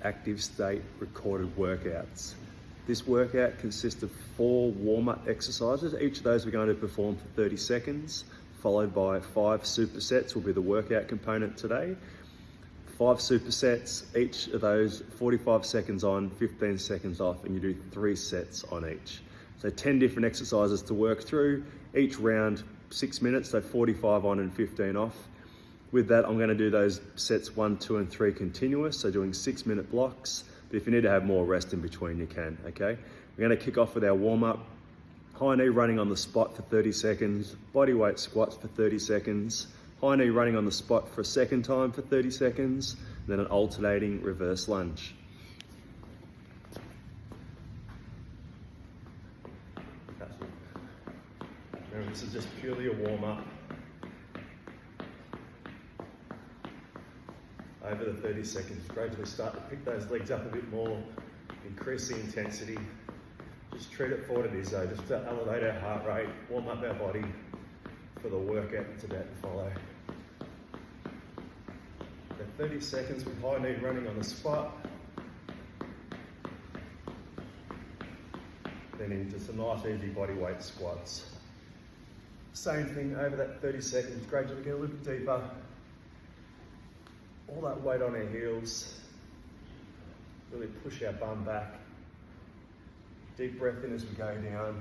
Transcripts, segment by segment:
active state recorded workouts. This workout consists of 4 warm-up exercises. Each of those we're going to perform for 30 seconds, followed by 5 supersets will be the workout component today. 5 supersets, each of those 45 seconds on, 15 seconds off, and you do 3 sets on each. So 10 different exercises to work through, each round 6 minutes, so 45 on and 15 off. With that, I'm going to do those sets 1, 2, and 3 continuous, so doing 6-minute blocks. But if you need to have more rest in between, you can, okay? We're going to kick off with our warm-up. High knee running on the spot for 30 seconds, body weight squats for 30 seconds, high knee running on the spot for a second time for 30 seconds, and then an alternating reverse lunge. Remember, this is just purely a warm-up. Over the 30 seconds, gradually start to pick those legs up a bit more, increase the intensity. Just treat it for what it is though, just to elevate our heart rate, warm up our body for the workout that's about to follow. So 30 seconds with high knee running on the spot. Then into some nice easy body weight squats. Same thing over that 30 seconds, gradually get a little bit deeper. All that weight on our heels, really push our bum back. Deep breath in as we go down,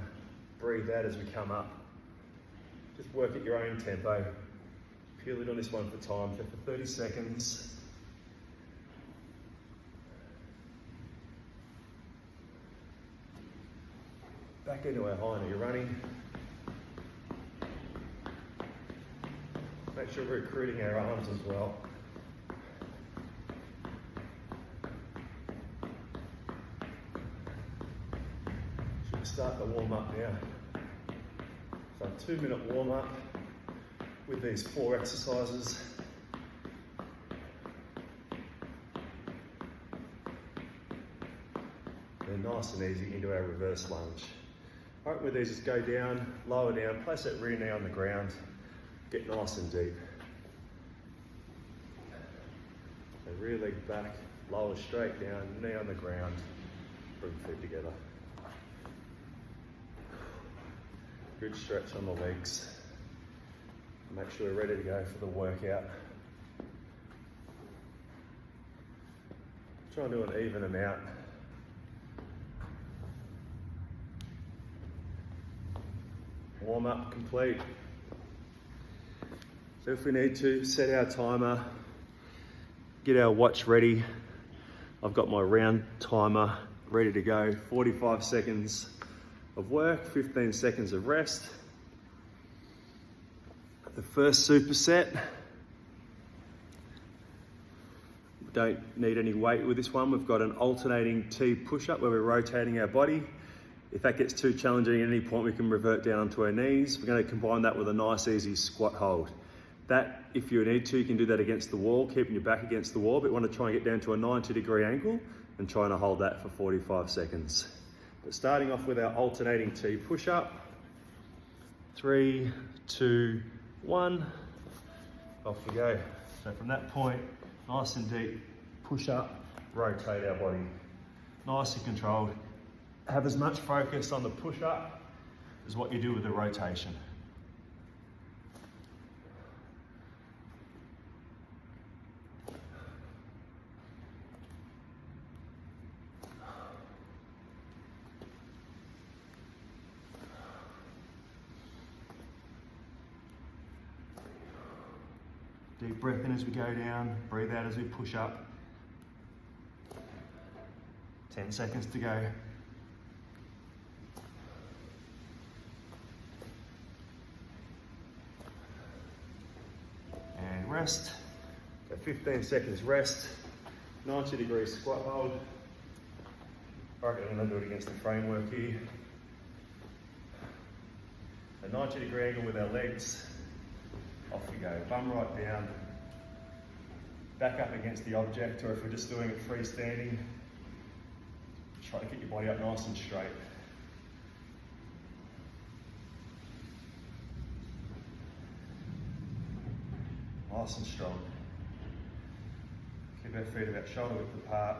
breathe out as we come up. Just work at your own tempo. Purely doing this one for time, so for 30 seconds. Back into our high knee running. Make sure we're recruiting our arms as well. Start the warm up now. So a 2-minute warm up with these 4 exercises. Then nice and easy into our reverse lunge. All right, with these, just go down, lower down, place that rear knee on the ground, get nice and deep. So rear leg back, lower straight down, knee on the ground, bring feet together. Good stretch on the legs. Make sure we're ready to go for the workout. Try and do an even amount. Warm up complete. So if we need to, set our timer, get our watch ready. I've got my round timer ready to go. 45 seconds of work, 15 seconds of rest. The first superset. Don't need any weight with this one. We've got an alternating T push-up where we're rotating our body. If that gets too challenging at any point, we can revert down onto our knees. We're going to combine that with a nice easy squat hold. That, if you need to, you can do that against the wall, keeping your back against the wall, but you want to try and get down to a 90-degree angle and trying to hold that for 45 seconds. But starting off with our alternating T push-up. 3, 2, 1. Off we go. So from that point, nice and deep, push up, rotate our body. Nice and controlled. Have as much focus on the push-up as what you do with the rotation. Deep breath in as we go down, breathe out as we push up. 10 seconds to go. And rest. So 15 seconds rest, 90-degree squat hold. I reckon I'm going to do it against the framework here. A 90-degree angle with our legs. Off we go, bum right down, back up against the object, or if we're just doing it freestanding, try to get your body up nice and straight. Nice and strong. Keep our feet about shoulder width apart.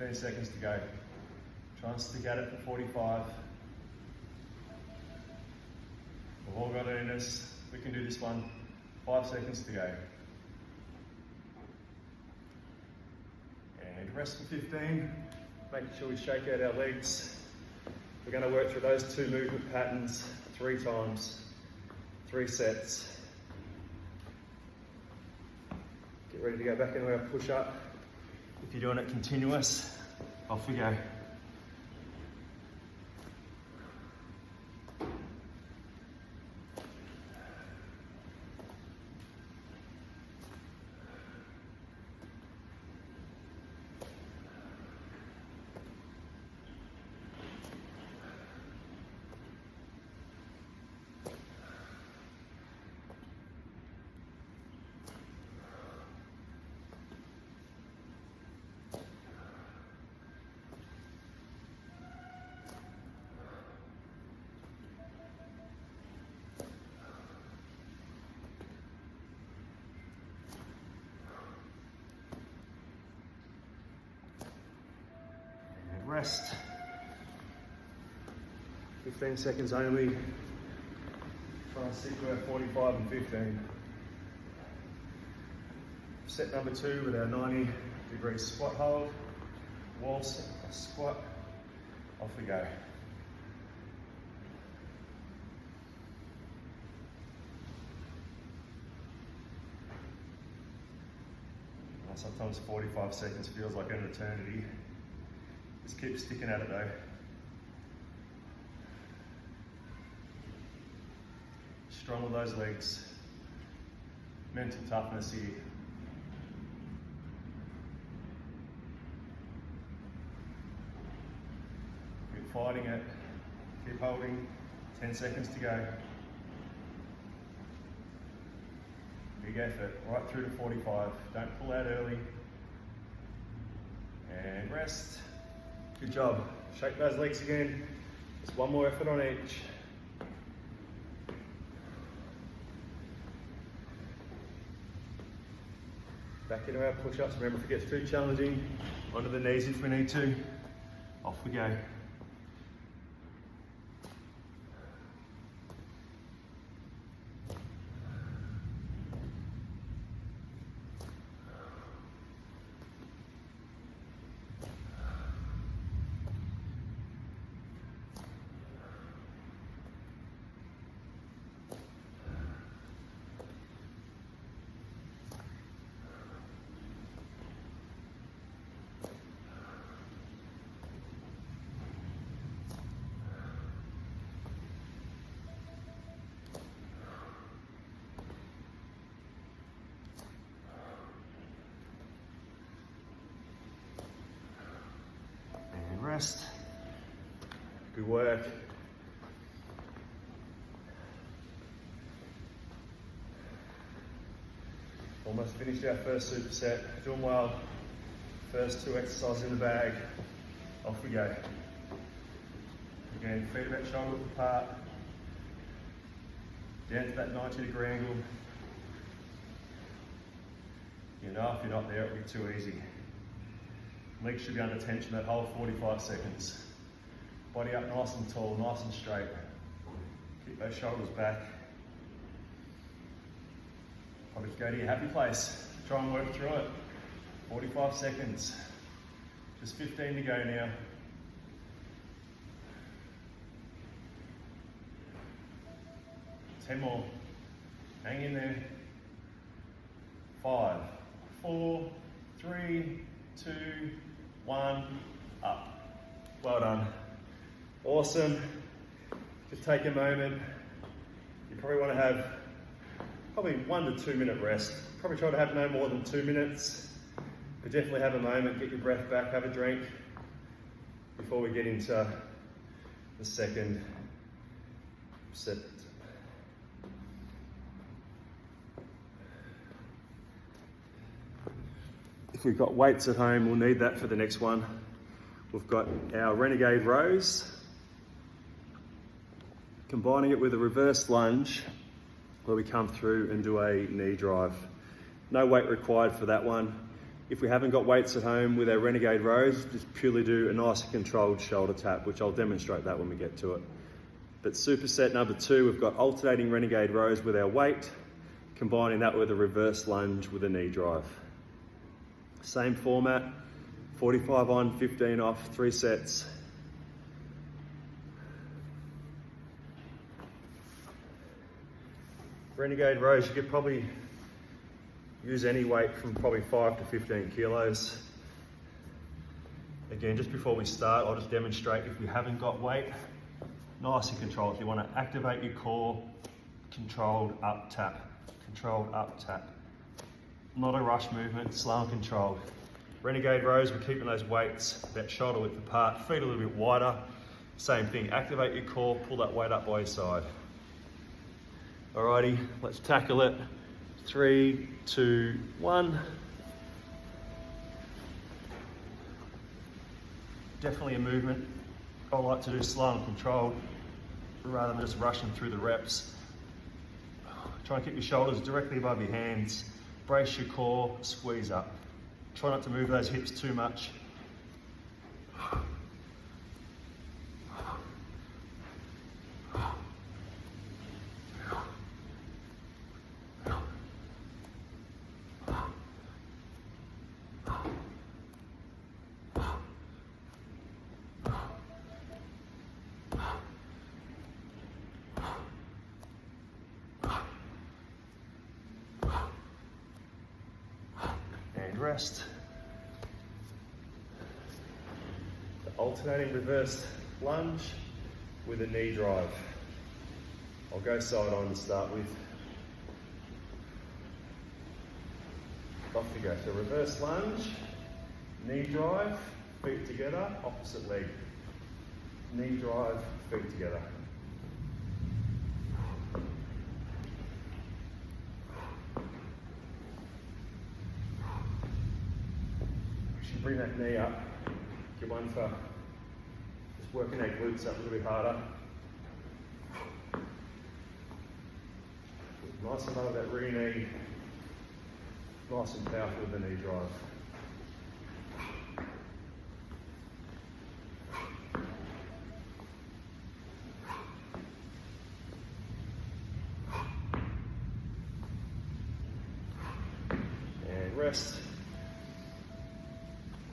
15 seconds to go. Try and stick at it for 45. We've all got it in us. We can do this one. 5 seconds to go. And rest for 15. Making sure we shake out our legs. We're going to work through those 2 movement patterns 3 times, 3 sets. Get ready to go back into our push-up. If you're doing it continuous, off we go. Rest. 15 seconds only. Try and stick to our 45 and 15. Set number 2 with our 90-degree squat hold. Wall squat. Off we go. Sometimes 45 seconds feels like an eternity. Just keep sticking at it though. Strong with those legs. Mental toughness here. Keep fighting it. Keep holding. 10 seconds to go. Big effort, right through to 45. Don't pull out early. And rest. Good job. Shake those legs again. Just one more effort on each. Back into our push-ups. Remember, if it gets too challenging, onto the knees if we need to. Off we go. Rest. Good work. Almost finished our first superset. Doing well. First 2 exercises in the bag. Off we go. Again, feet about shoulder width apart. Down to that 90-degree angle. You know, if you're not there, it'll be too easy. Legs should be under tension that whole 45 seconds. Body up nice and tall, nice and straight. Keep those shoulders back. Probably go to your happy place. Try and work through it. 45 seconds. Just 15 to go now. Ten more. Hang in there. 5, 4, 3, 2, 1, up. Well done. Awesome. Just take a moment. You probably want to have probably 1 to 2 minute rest. Probably try to have no more than 2 minutes. But definitely have a moment, get your breath back, have a drink before we get into the second set. If we've got weights at home, we'll need that for the next one. We've got our Renegade rows. Combining it with a reverse lunge where we come through and do a knee drive. No weight required for that one. If we haven't got weights at home with our Renegade rows, just purely do a nice and controlled shoulder tap, which I'll demonstrate that when we get to it. But superset number 2, we've got alternating Renegade rows with our weight, combining that with a reverse lunge with a knee drive. Same format, 45 on, 15 off, 3 sets. Renegade rows, you could probably use any weight from probably 5 to 15 kilos. Again, just before we start, I'll just demonstrate if you haven't got weight, nice and controlled. If you want to activate your core, controlled up tap, controlled up tap. Not a rush movement, slow and controlled. Renegade rows, we're keeping those weights about shoulder width apart, feet a little bit wider. Same thing, activate your core, pull that weight up by your side. Alrighty, let's tackle it. 3, 2, 1. Definitely a movement I like to do slow and controlled rather than just rushing through the reps. Try and keep your shoulders directly above your hands. Brace your core, squeeze up. Try not to move those hips too much. Rest. The alternating reverse lunge with a knee drive. I'll go side on to start with. Off you go. So reverse lunge, knee drive, feet together, opposite leg. Knee drive, feet together. Bring that knee up, get one for just working our glutes up a little bit harder. Nice and low that rear knee, nice and powerful with the knee drive. And rest.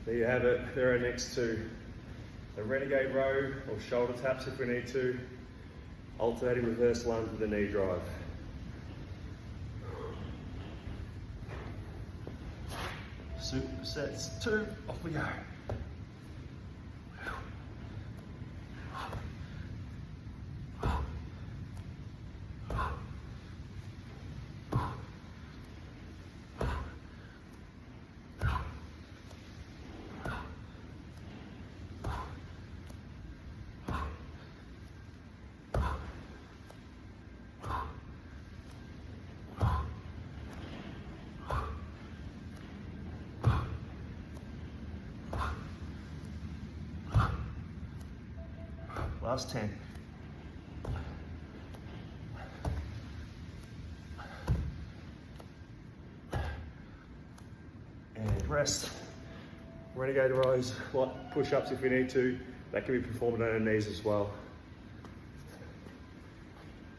There you have it. There are next to a Renegade row or shoulder taps if we need to. Alternating reverse lunge with a knee drive. Supersets 2, off we go. Last 10. And rest. Renegade rows, light push-ups if we need to. That can be performed on our knees as well.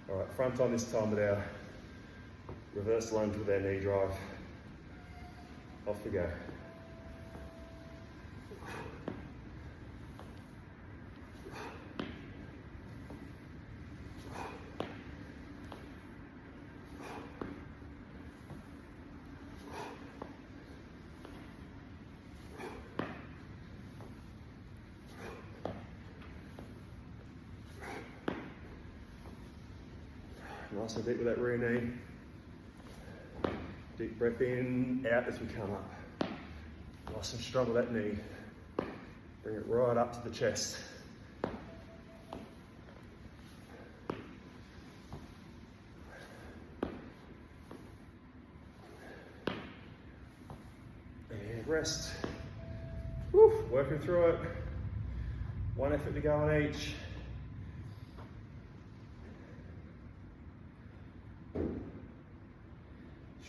All right, front on this time with our reverse lunge with our knee drive. Off we go. Nice and deep with that rear knee. Deep breath in, out as we come up. Nice and strong with that knee. Bring it right up to the chest. And rest. Woo, working through it. One effort to go on each.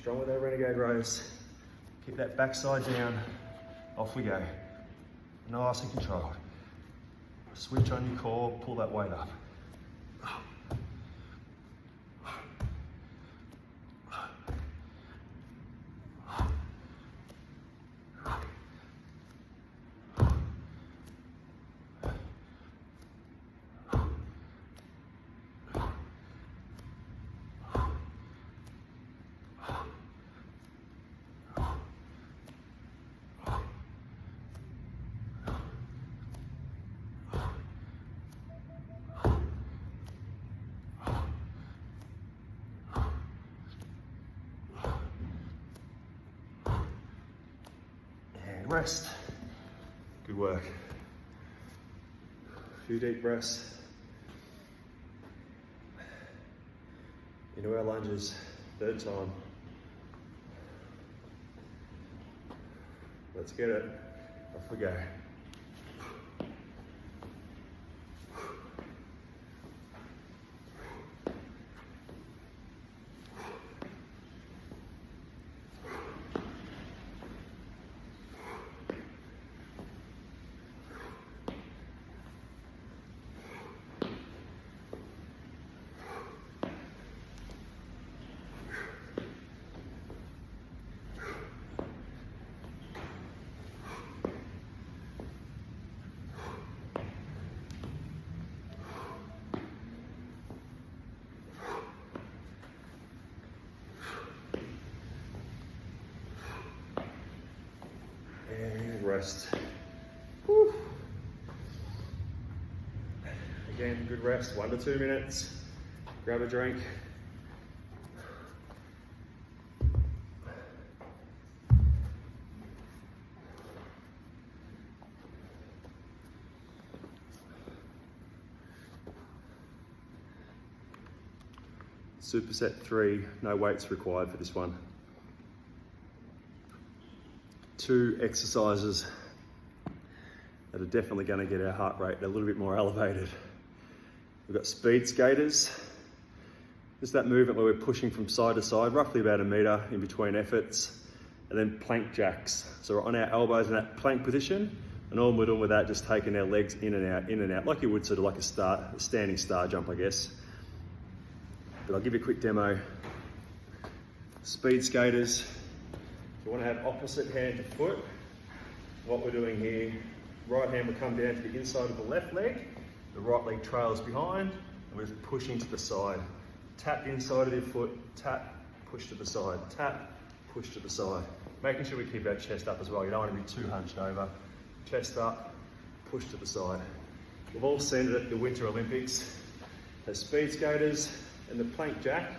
Strong with our Renegade rows. Keep that backside down. Off we go. Nice and controlled. Switch on your core, pull that weight up. Rest. Good work. A few deep breaths. Into our lunges, third time. Let's get it. Off we go. And rest. Whew. Again, good rest, 1 to 2 minutes. Grab a drink. Superset 3, no weights required for this one. 2 exercises that are definitely going to get our heart rate a little bit more elevated. We've got speed skaters. Just that movement where we're pushing from side to side, roughly about 1 meter in between efforts. And then plank jacks. So we're on our elbows in that plank position, and all we're doing with that, just taking our legs in and out, like you would sort of like a standing star jump, I guess. But I'll give you a quick demo. Speed skaters. If you want to have opposite hand to foot, what we're doing here, right hand will come down to the inside of the left leg, the right leg trails behind, and we're just pushing to the side. Tap the inside of your foot, tap, push to the side, tap, push to the side. Making sure we keep our chest up as well. You don't want to be too hunched over. Chest up, push to the side. We've all seen it at the Winter Olympics. The speed skaters and the plank jack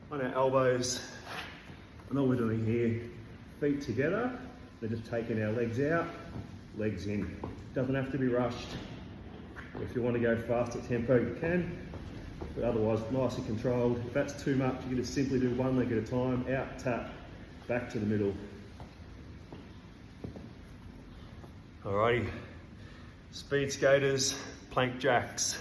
on our elbows. And all we're doing here, feet together, we're just taking our legs out, legs in. Doesn't have to be rushed. If you want to go fast at tempo, you can, but otherwise nice and controlled. If that's too much, you can just simply do one leg at a time, out, tap, back to the middle. Alrighty, speed skaters, plank jacks.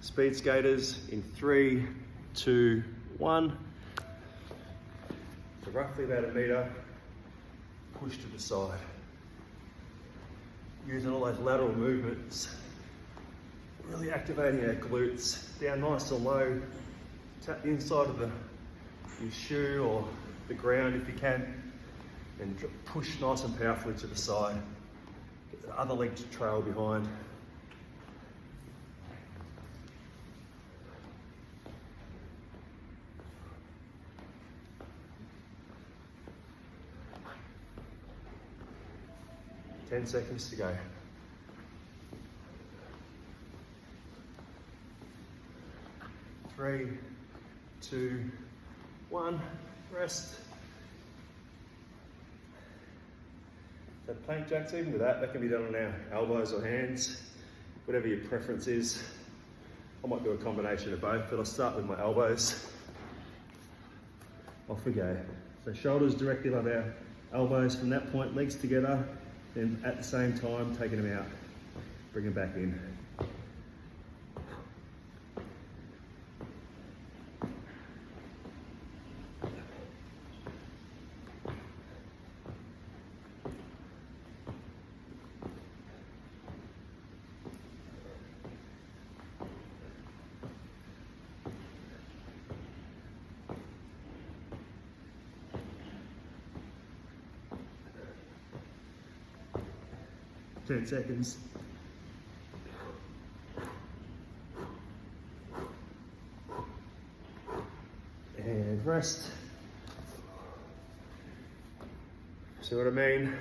Speed skaters in 3, 2, 1. So roughly about 1 meter, push to the side. Using all those lateral movements, really activating our glutes. Down nice and low, tap the inside of your shoe or the ground if you can, and push nice and powerfully to the side. Get the other leg to trail behind. Ten seconds to go. 3, 2, 1, rest. So plank jacks, even with that can be done on our elbows or hands, whatever your preference is. I might do a combination of both, but I'll start with my elbows. Off we go. So shoulders directly above our elbows. From that point, legs together, Then at the same time, taking them out, bring them back in. Ten seconds. And rest. See what I mean?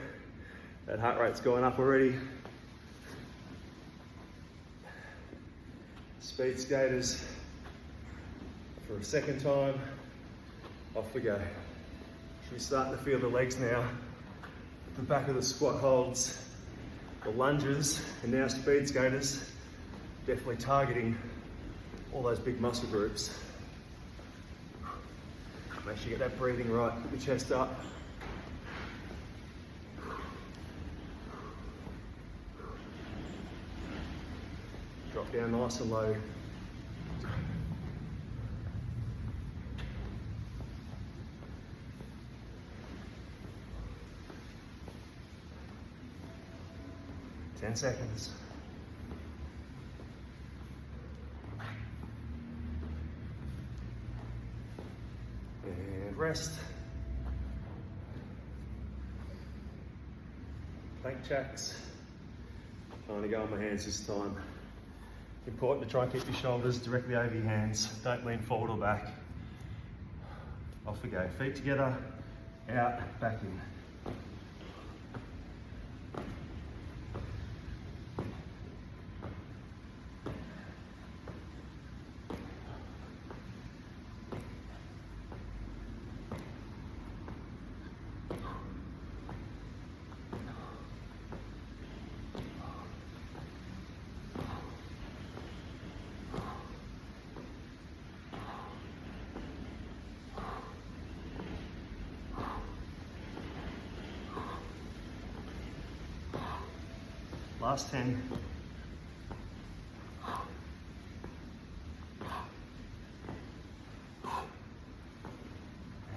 That heart rate's going up already. Speed skaters for a second time. Off we go. We're starting to feel the legs now. The back of the squat holds, the lunges, and now speed skaters. Definitely targeting all those big muscle groups. Make sure you get that breathing right, put your chest up. Drop down nice and low. Ten seconds. And rest. Plank jacks. Trying to go on my hands this time. Important to try and keep your shoulders directly over your hands. Don't lean forward or back. Off we go. Feet together, out, back in. Last 10.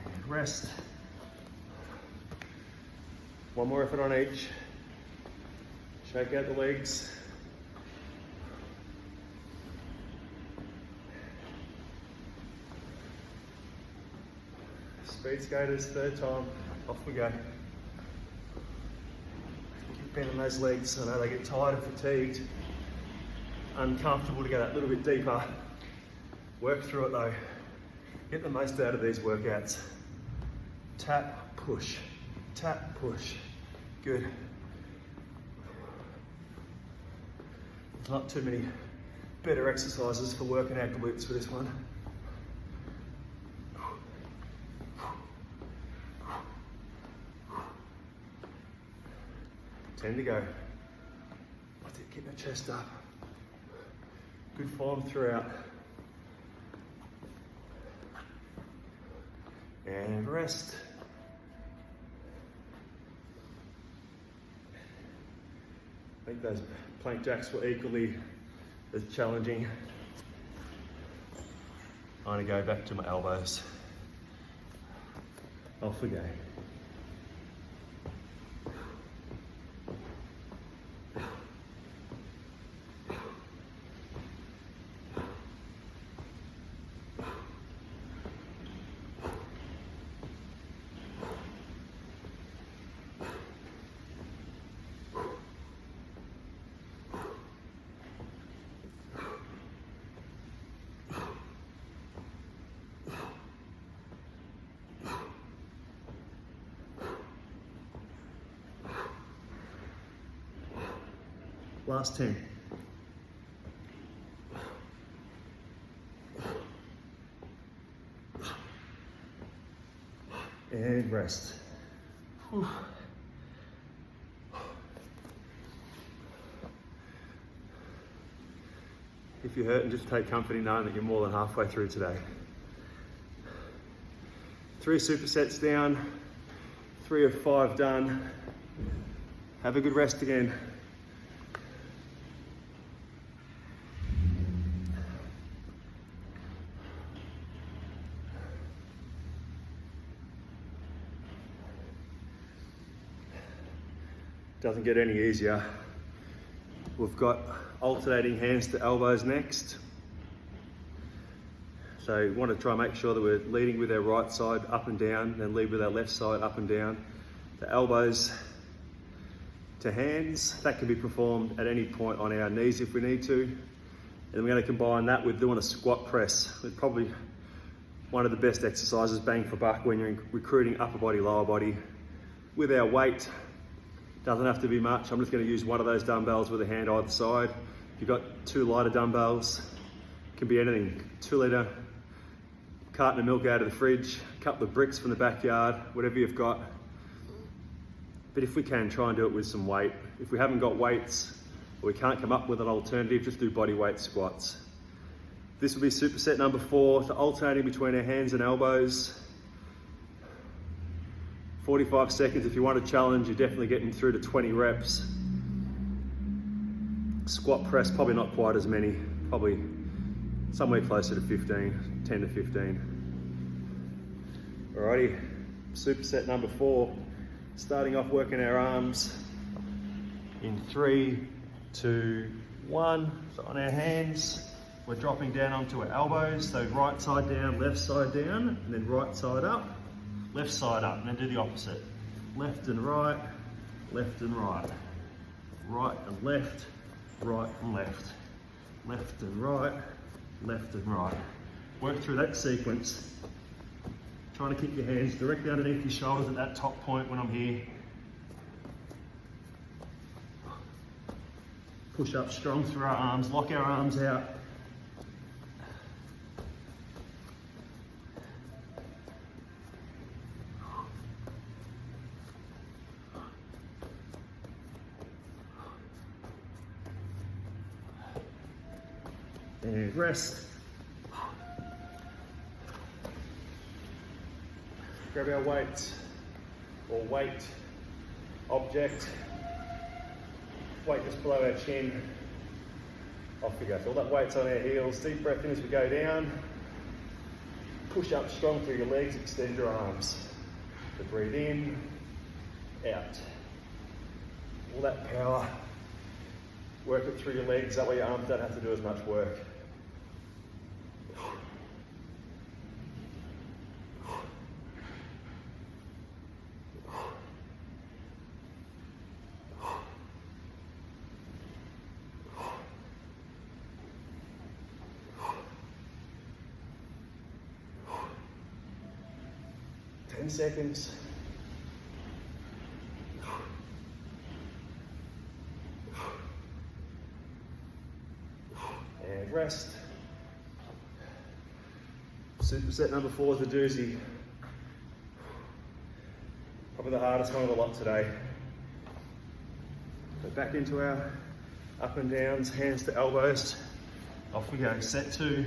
And rest. One more effort on each. Shake out the legs. Speed skaters, third time. Off we go. Bending those legs. I know they get tired and fatigued, uncomfortable to go that little bit deeper. Work through it though. Get the most out of these workouts. Tap, push, tap, push. Good. There's not too many better exercises for working our glutes for this one. 10 to go. That's it, keep that chest up. Good form throughout. And rest. I think those plank jacks were equally as challenging. I'm gonna go back to my elbows. Off we go. Last 10. And rest. Whew. If you're hurting, just take comfort in knowing that you're more than halfway through today. 3 supersets down, 3 of 5 done. Have a good rest again. Doesn't get any easier. We've got alternating hands to elbows next. So we want to try and make sure that we're leading with our right side up and down, then lead with our left side up and down. The elbows to hands, that can be performed at any point on our knees if we need to. And then we're going to combine that with doing a squat press. It's probably one of the best exercises, bang for buck, when you're recruiting upper body, lower body. With our weight, doesn't have to be much. I'm just going to use one of those dumbbells with a hand either side. If you've got 2 lighter dumbbells, it can be anything. 2 litre carton of milk out of the fridge, a couple of bricks from the backyard, whatever you've got. But if we can, try and do it with some weight. If we haven't got weights, or we can't come up with an alternative, just do body weight squats. This will be superset number 4, so alternating between our hands and elbows. 45 seconds. If you want to challenge, you're definitely getting through to 20 reps. Squat press, probably not quite as many, probably somewhere closer to 15, 10 to 15. Alrighty, superset number 4. Starting off working our arms in 3, 2, 1. So on our hands, we're dropping down onto our elbows. So right side down, left side down, and then right side up, left side up, and then do the opposite. Left and right, left and right. Right and left, right and left. Left and right, left and right. Work through that sequence. Trying to keep your hands directly underneath your shoulders at that top point when I'm here. Push up strong through our arms, lock our arms out. And rest. Grab our weights or weight object. Weight just below our chin. Off we go. So all that weight's on our heels. Deep breath in as we go down. Push up strong through your legs. Extend your arms. So breathe in, out. All that power. Work it through your legs. That way your arms don't have to do as much work. Seconds. And rest. Superset number 4 is the doozy. Probably the hardest one of the lot today. So back into our up and downs, hands to elbows. Off we go. Set 2.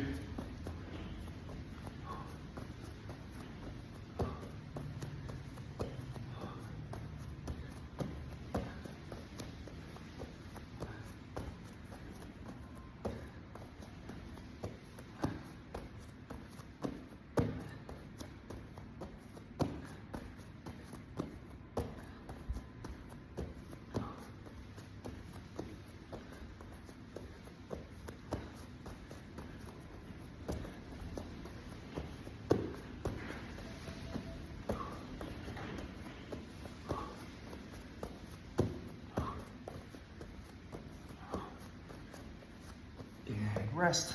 Rest.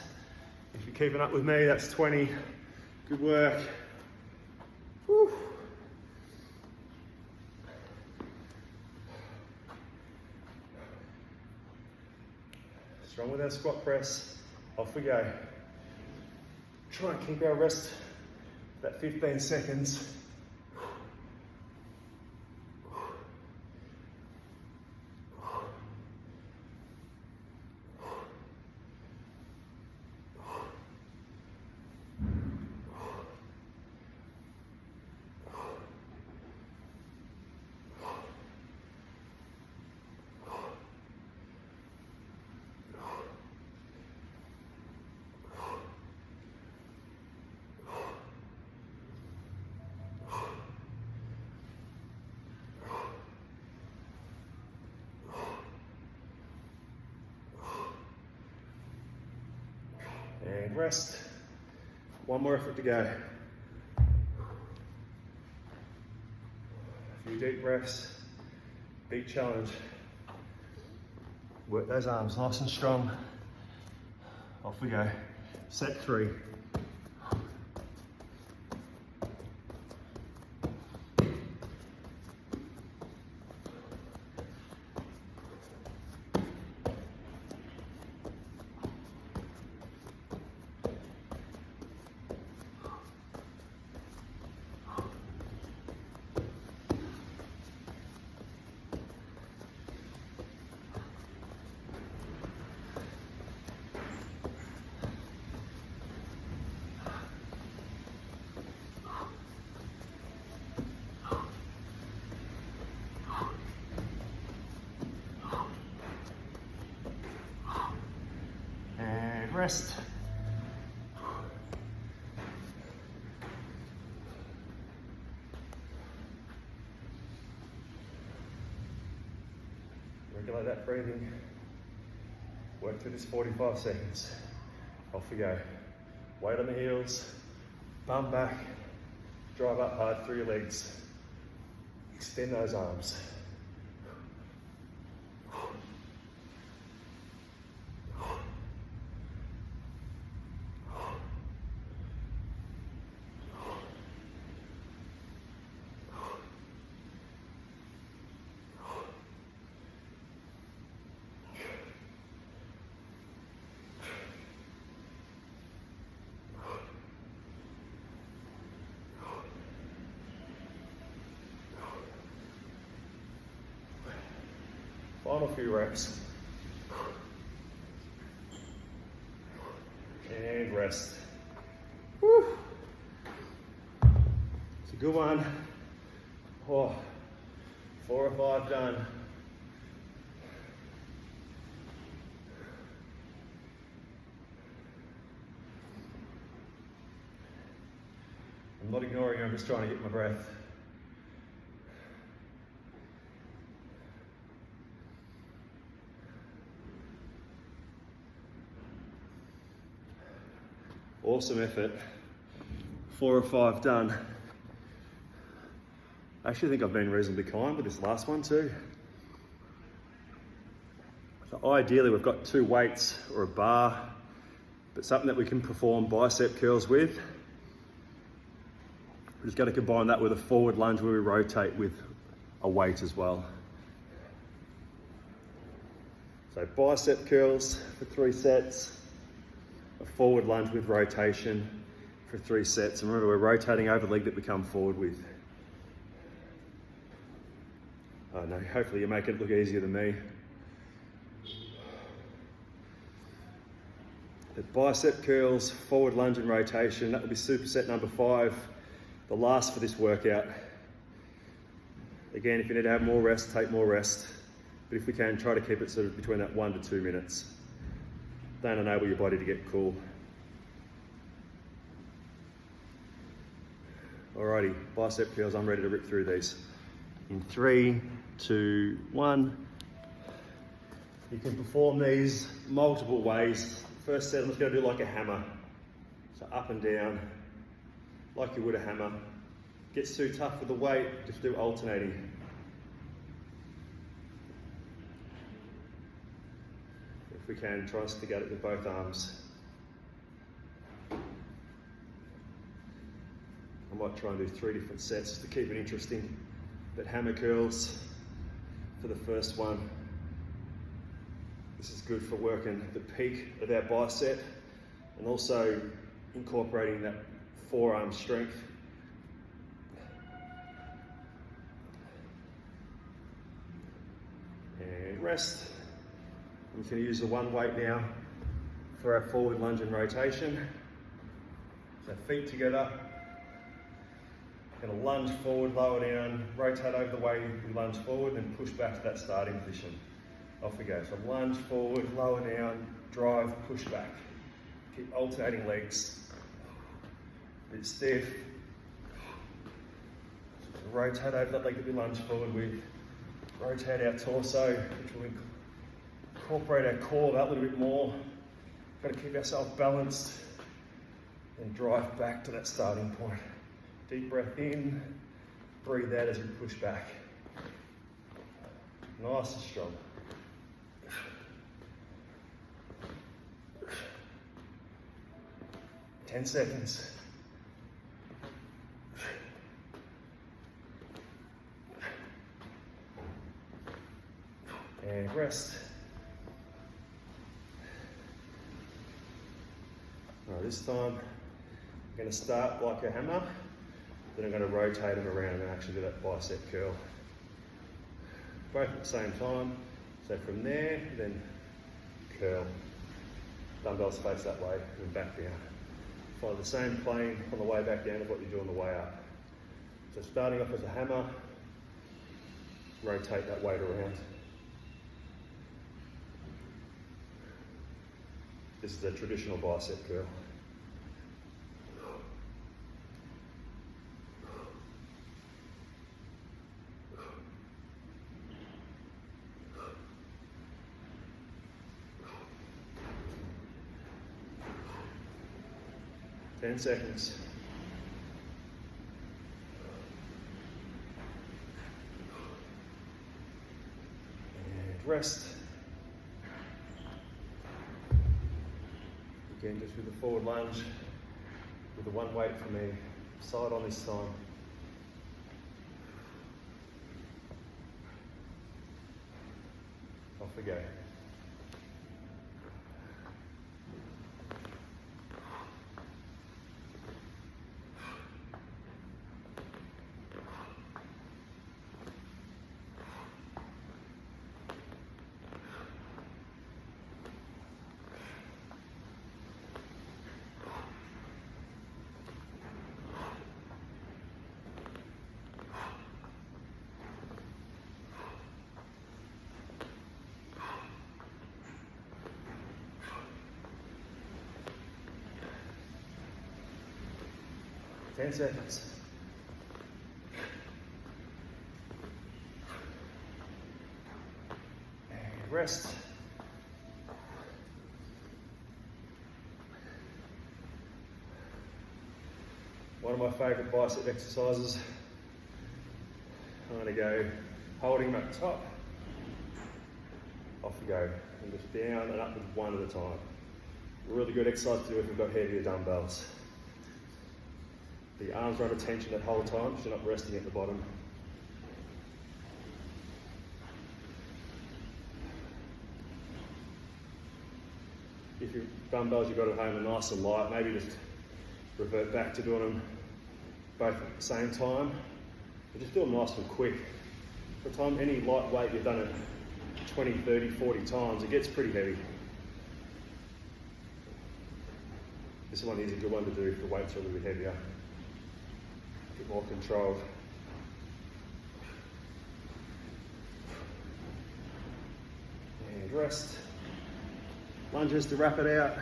If you're keeping up with me, that's 20. Good work. Whew. Strong with our squat press. Off we go. Try and keep our rest about 15 seconds. rest. One more effort to go. A few deep breaths. Big challenge. Work those arms nice and strong. Off we go. Set 3. Rest. Regulate that breathing. Work through this 45 seconds. Off we go. Weight on the heels, bum back, drive up hard through your legs. Extend those arms. Final few reps. And rest. Woo. It's a good one. Oh, 4 or 5 done. I'm not ignoring you, I'm just trying to get my breath. Awesome effort. 4 or 5 done. I actually think I've been reasonably kind with this last one too. So ideally we've got 2 weights or a bar, but something that we can perform bicep curls with. We're just going to combine that with a forward lunge where we rotate with a weight as well. So bicep curls for 3 sets. A forward lunge with rotation for 3 sets. And remember, we're rotating over the leg that we come forward with. Oh no, hopefully you make it look easier than me. The bicep curls, forward lunge and rotation, that will be superset number 5, the last for this workout. Again, if you need to have more rest, take more rest. But if we can, try to keep it sort of between that 1 to 2 minutes. Don't enable your body to get cool. Alrighty, bicep curls, I'm ready to rip through these. In 3, 2, 1. You can perform these multiple ways. First set, I'm just going to do like a hammer. So up and down, like you would a hammer. Gets too tough with the weight, just do alternating. If we can, try and stick at it with both arms. I might try and do 3 different sets to keep it interesting. But hammer curls for the first one. This is good for working the peak of our bicep and also incorporating that forearm strength. And rest. I'm just going to use the 1 weight now for our forward lunge and rotation. So feet together. Going to lunge forward, lower down, rotate over the way we lunge forward and push back to that starting position. Off we go. So lunge forward, lower down, drive, push back. Keep alternating legs. A bit stiff. Rotate over that leg that we lunge forward with. Rotate our torso, which will incorporate our core that little bit more. Got to keep ourselves balanced. and drive back to that starting point. Deep breath in, breathe out as you push back. Nice and strong. Ten seconds. And rest. All right, this time I'm going to start like a hammer, then I'm going to rotate them around and actually do that bicep curl. Both at the same time. So from there, then curl. Dumbbells face that way and back down. Follow the same plane on the way back down as what you do on the way up. So starting off as a hammer, rotate that weight around. This is a traditional bicep curl. Ten seconds. And rest. Again, just with the forward lunge, with the one weight for me, side on this time. Off we go. Ten seconds. And rest. One of my favourite bicep exercises. I'm going to go holding them at the top. Off we go. And just down and up with one at a time. Really good exercise to do if you've got heavier dumbbells. The arms are under tension that whole time, so you're not resting at the bottom. If your dumbbells you've got at home are nice and light, maybe just revert back to doing them both at the same time. But just do them nice and quick. By the time any light weight you've done it 20, 30, 40 times, it gets pretty heavy. This one is a good one to do if the weights are a little bit heavier. Get more controlled. And rest. Lunges to wrap it out.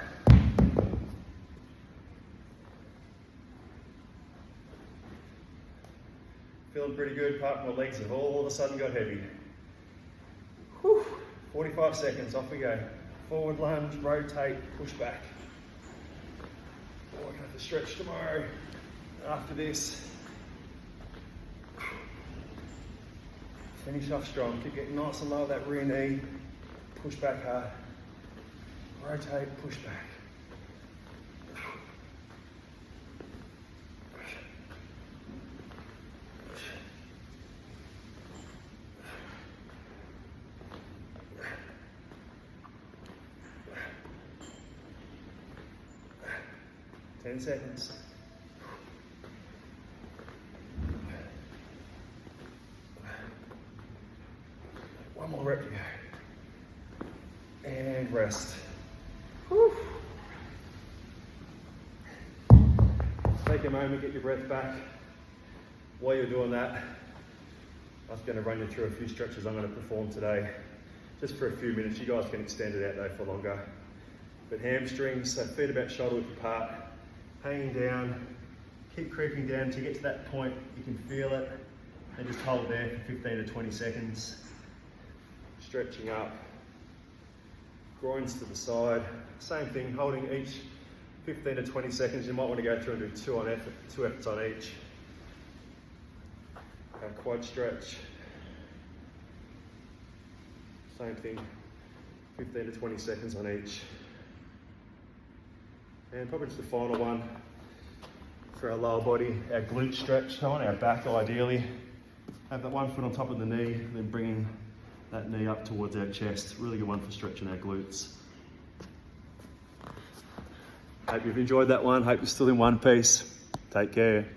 Feeling pretty good, apart from my legs have all of a sudden got heavy. Whew. 45 seconds, off we go. Forward lunge, rotate, push back. Oh, we're gonna have to stretch tomorrow after this. Finish off strong, keep getting nice and low at that rear knee. Push back hard. Rotate, push back. 10 seconds. One more rep to go. And rest. Whew. Take a moment, get your breath back. While you're doing that, I was going to run you through a few stretches I'm going to perform today. Just for a few minutes. You guys can extend it out though for longer. But hamstrings, so feet about shoulder width apart, hanging down, keep creeping down until you get to that point, you can feel it, and just hold there for 15 to 20 seconds. Stretching up, groins to the side, same thing, holding each 15 to 20 seconds. You might want to go through and do two efforts on each. Our quad stretch. Same thing, 15 to 20 seconds on each. And probably just the final one for our lower body, our glute stretch. So on our back ideally. Have that one foot on top of the knee, then bringing that knee up towards our chest. Really good one for stretching our glutes. Hope you've enjoyed that one. Hope you're still in one piece. Take care.